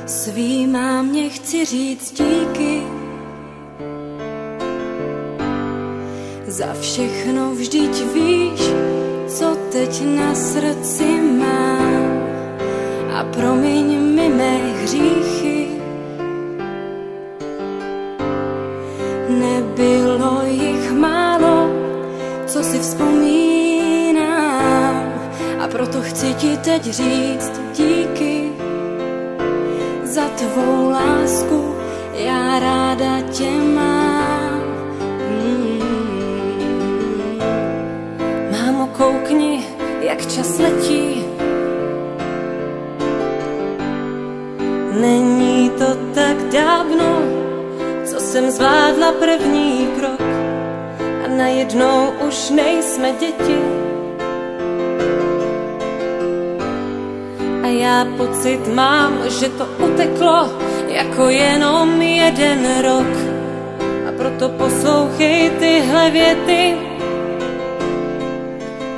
Svý mámě chci říct díky za všechno, vždyť víš, co teď na srdci mám. A promiň mi mé hříchy, nebylo jich málo, co si vzpomínám. A proto chci ti teď říct díky za tvou lásku, já ráda tě mám. Mámo, koukni, jak čas letí. Není to tak dávno, co jsem zvládla první krok a najednou už nejsme děti. A já pocit mám, že to uteklo jako jenom jeden rok. A proto poslouchej tyhle věty,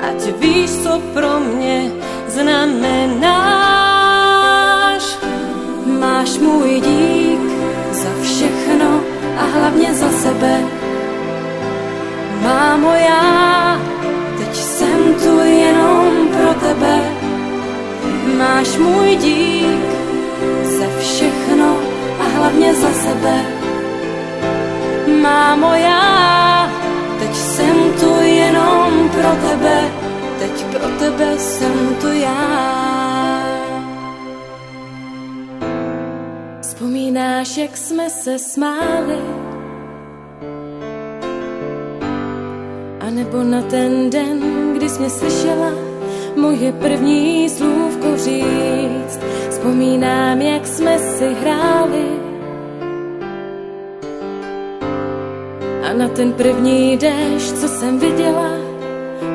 ať víš, co pro mě znamenáš. Máš můj dík za všechno a hlavně za sebe. Mámo, já teď jsem tu jenom pro tebe. Máš můj dík za všechno a hlavně za sebe. Mámo, já teď jsem tu jenom pro tebe. Teď pro tebe jsem tu já. Vzpomínáš, jak jsme se smáli? A nebo na ten den, kdy jsi mě slyšela moje první slůvko říct? Vzpomínám, jak jsme si hráli a na ten první déšť, co jsem viděla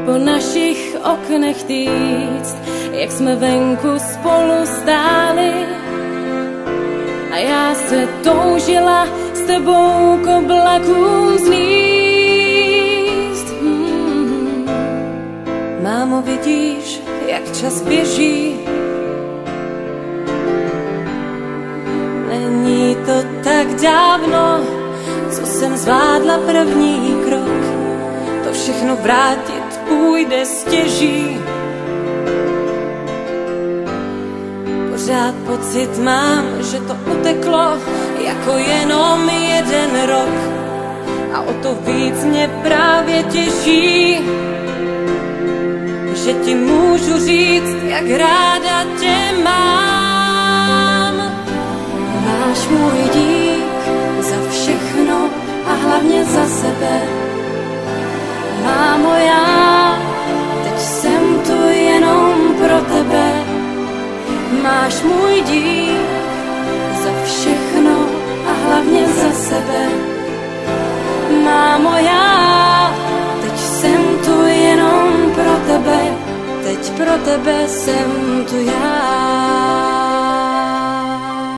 po našich oknech týct, jak jsme venku spolu stáli a já se toužila s tebou k oblakům zlíst. Mámo, vidíš, jak čas běží? Není to tak dávno, co jsem zvládla první krok. To všechno vrátit půjde stěží. Pořád pocit mám, že to uteklo jako jenom jeden rok. A o to víc mě právě těší, že ti můžu říct, jak ráda tě mám. Máš můj dík za všechno a hlavně za sebe. Mámo, já teď jsem tu jenom pro tebe. Máš můj dík za všechno a hlavně za sebe. Mámo, já teď jsem tu jenom pro tebe. Teď pro tebe jsem tu já.